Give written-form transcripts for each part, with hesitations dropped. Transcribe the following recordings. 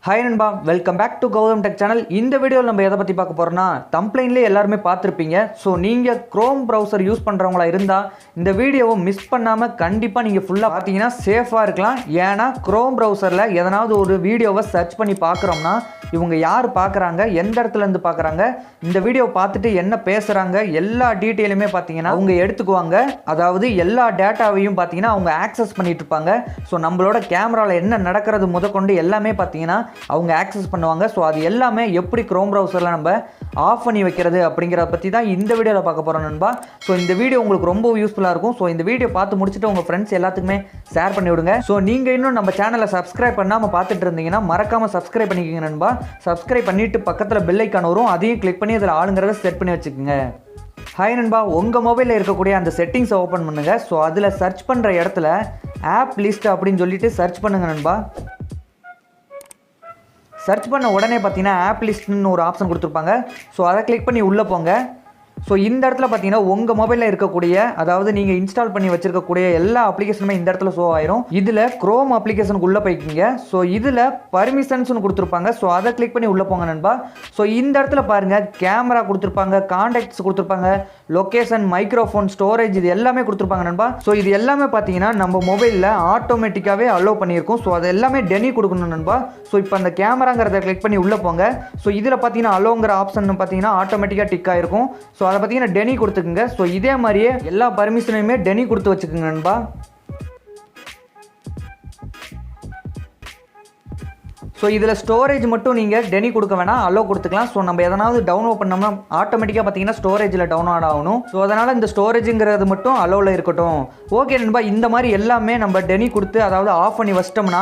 Hi நண்பா, welcome back to Gautham tech channel. இந்த வீடியோவில் நம்ம எதை பற்றி பார்க்க போகிறோம்னா, தம்ப்ளைன்லேயே எல்லாருமே பார்த்துருப்பீங்க. ஸோ நீங்கள் க்ரோம் ப்ரௌசர் யூஸ் பண்ணுறவங்களா இருந்தால் இந்த வீடியோவை மிஸ் பண்ணாமல் கண்டிப்பாக நீங்கள் ஃபுல்லாக பார்த்தீங்கன்னா சேஃபாக இருக்கலாம். ஏன்னா க்ரோம் ப்ரௌசரில் எதனாவது ஒரு வீடியோவை சர்ச் பண்ணி பார்க்குறோம்னா இவங்க யார் பார்க்குறாங்க, எந்த இடத்துலேருந்து பார்க்குறாங்க, இந்த வீடியோவை பார்த்துட்டு என்ன பேசுகிறாங்க, எல்லா டீட்டெயிலுமே பார்த்தீங்கன்னா அவங்க எடுத்துக்குவாங்க. அதாவது எல்லா டேட்டாவையும் பார்த்தீங்கன்னா அவங்க ஆக்சஸ் பண்ணிட்டு இருப்பாங்க. ஸோ நம்மளோட கேமராவில் என்ன நடக்கிறது முதற்கொண்டு எல்லாமே பார்த்தீங்கன்னா அவங்க ஆக்சஸ் பண்ணுவாங்க. ஸோ அது எல்லாமே எப்படி க்ரோம் ப்ரௌசரில் நம்ம ஆஃப் பண்ணி வைக்கிறது அப்படிங்கிறத பற்றி தான் இந்த வீடியோவில் பார்க்க போகிறோம் நண்பா. ஸோ இந்த வீடியோ உங்களுக்கு ரொம்ப யூஸ்ஃபுல்லாக இருக்கும். ஸோ இந்த வீடியோ பார்த்து முடிச்சுட்டு உங்கள் ஃப்ரெண்ட்ஸ் எல்லாத்துக்குமே ஷேர் பண்ணி விடுங்க. ஸோ நீங்கள் இன்னும் நம்ம சேனலை சப்ஸ்கிரைப் பண்ணாமல் பார்த்துட்டு இருந்தீங்கன்னா மறக்காமல் சப்ஸ்கிரைப் பண்ணிக்கோங்க நண்பா. சப்ஸ்கிரைப் பண்ணிவிட்டு பக்கத்தில் பெல் ஐக்கான் வரும், அதையும் கிளிக் பண்ணி அதில் ஆளுங்கிறத செட் பண்ணி வச்சுக்கோங்க. ஹாய் நண்பா, உங்கள் மொபைலில் இருக்கக்கூடிய அந்த செட்டிங்ஸை ஓப்பன் பண்ணுங்கள். ஸோ அதில் சர்ச் பண்ணுற இடத்துல ஆப் லிஸ்ட் அப்படின்னு சொல்லிட்டு சர்ச் பண்ணுங்கள் நண்பா. சர்ச் பண்ண உடனே பார்த்தீங்கன்னா ஆப் லிஸ்ட்னு ஒரு ஆப்ஷன் கொடுத்துருப்பாங்க. ஸோ அதை கிளிக் பண்ணி உள்ளே போங்க. ஸோ இந்த இடத்துல பார்த்தீங்கன்னா உங்கள் மொபைலில் இருக்கக்கூடிய, அதாவது நீங்கள் இன்ஸ்டால் பண்ணி வச்சிருக்கக்கூடிய எல்லா அப்ளிகேஷனுமே இந்த இடத்துல ஷோ ஆயிரும். இதில் க்ரோம் அப்ளிகேஷனுக்கு உள்ளே போய்க்கிங்க. ஸோ இதில் பர்மிஷன்ஸ்னு கொடுத்துருப்பாங்க. ஸோ அதை கிளிக் பண்ணி உள்ளே போங்க நண்பா. ஸோ இந்த இடத்துல பாருங்கள், கேமரா கொடுத்துருப்பாங்க, கான்டாக்ட்ஸ் கொடுத்துருப்பாங்க, லொக்கேஷன், மைக்ரோஃபோன், ஸ்டோரேஜ், இது எல்லாமே கொடுத்துருப்பாங்க நண்பா. ஸோ இது எல்லாமே பார்த்தீங்கன்னா நம்ம மொபைலில் ஆட்டோமேட்டிக்காகவே அலோவ் பண்ணியிருக்கோம். ஸோ அது எல்லாமே டெனி கொடுக்கணும் நண்பா. ஸோ இப்போ அந்த கேமராங்கிறத கிளிக் பண்ணி உள்ளே போங்க. ஸோ இதில் பார்த்தீங்கன்னா அலோங்கிற ஆப்ஷன் பார்த்தீங்கன்னா ஆட்டோமேட்டிக்காக டிக் ஆகிருக்கும். ஸோ அதை பார்த்தீங்கன்னா டெனி கொடுத்துக்குங்க. ஸோ இதே மாதிரியே எல்லா பர்மிஷனையுமே டெனி கொடுத்து வச்சுக்கோங்க நண்பா. ஸோ இதில் ஸ்டோரேஜ் மட்டும் நீங்கள் டெனி கொடுக்க வேணாம், அலோ கொடுத்துக்கலாம். ஸோ நம்ம எதனாவது டவுன்லோட் பண்ணோம்னா ஆட்டோமேட்டிக்காக பார்த்தீங்கன்னா ஸ்டோரேஜில் டவுன்லோட் ஆகணும். ஸோ அதனால் இந்த ஸ்டோரேஜுங்கிறது மட்டும் அலோவில் இருக்கட்டும். ஓகே நண்பா, இந்த மாதிரி எல்லாமே நம்ம டெனி கொடுத்து அதாவது ஆஃப் பண்ணி வச்சிட்டோம்னா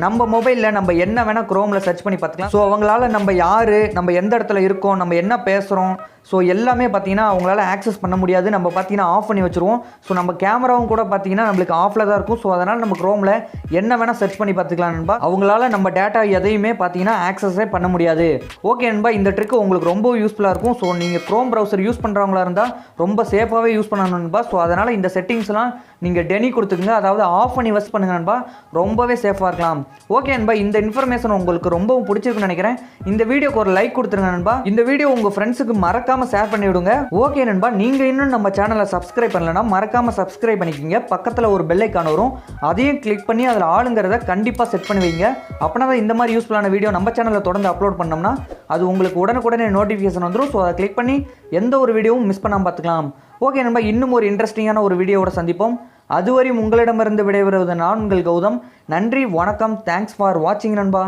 நம்ம மொபைலில் நம்ம என்ன வேணால் க்ரோமில் சர்ச் பண்ணி பார்த்துக்கலாம். ஸோ அவங்களால நம்ம யார், நம்ம எந்த இடத்துல இருக்கோம், நம்ம என்ன பேசுகிறோம், ஸோ எல்லாமே பார்த்தீங்கன்னா அவங்களால ஆக்சஸ் பண்ண முடியாது. நம்ம பார்த்தீங்கன்னா ஆஃப் பண்ணி வச்சுருவோம். ஸோ நம்ம கேமராவும் கூட பார்த்தீங்கன்னா நம்மளுக்கு ஆஃபில் தான் இருக்கும். ஸோ அதனால் நம்ம க்ரோமில் என்ன வேணால் சர்ச் பண்ணி பார்த்துக்கலாம் நண்பா. அவங்களால நம்ம டேட்டா எதையுமே பார்த்தீங்கன்னா ஆக்சஸே பண்ண முடியாது. ஓகே நண்பா, இந்த ட்ரிக் உங்களுக்கு ரொம்ப யூஸ்ஃபுல்லாக இருக்கும். ஸோ நீங்கள் க்ரோம் ப்ரௌசர் யூஸ் பண்ணுறவங்களா இருந்தால் ரொம்ப சேஃபாகவே யூஸ் பண்ணணும் நண்பா. ஸோ அதனால் இந்த செட்டிங்ஸ்லாம் நீங்கள் டெனி கொடுத்துக்குங்க, அதாவது ஆஃப் பண்ணி வச்சு பண்ணுங்க நண்பா. ரொம்பவே சேஃபாக இருக்கலாம். ஓகே நண்பா, இந்த இன்ஃபர்மேஷன் உங்களுக்கு ரொம்பவும் பிடிச்சிருக்குன்னு நினைக்கிறேன். இந்த வீடியோக்கு ஒரு லைக் கொடுத்துருங்க நண்பா. இந்த வீடியோ உங்கள் ஃப்ரெண்ட்ஸுக்கு மறக்காம ஷேர் பண்ணி விடுங்க. ஓகே நண்பா, நீங்க இன்னும் நம்ம சேனலை சப்ஸ்கிரைப் பண்ணலனா மறக்காம சப்ஸ்கிரைப் பண்ணிக்கோங்க. பக்கத்தில் ஒரு பெல் ஐக்கான் வரும், அதையும் கிளிக் பண்ணி அதில் ஆளுங்கிறத கண்டிப்பாக செட் பண்ணி வைங்க. அப்படின்னா தான் இந்த மாதிரி யூஸ்ஃபுல்லான வீடியோ நம்ம சேனலில் தொடர்ந்து அப்லோட் பண்ணோம்னா அது உங்களுக்கு உடனுக்குடனே நோட்டிஃபிகேஷன் வந்துடும். ஸோ அதை கிளிக் பண்ணி எந்த ஒரு வீடியோவும் மிஸ் பண்ணாமல் பார்த்துக்கலாம். ஓகே நண்பா, இன்னும் ஒரு இன்ட்ரெஸ்டிங்கான ஒரு வீடியோவோட சந்திப்போம். அதுவரையும் உங்களிடமிருந்து விடைபெறுவது நான் உங்கள் கௌதம். நன்றி, வணக்கம், தேங்க்ஸ் ஃபார் வாட்சிங் நண்பா.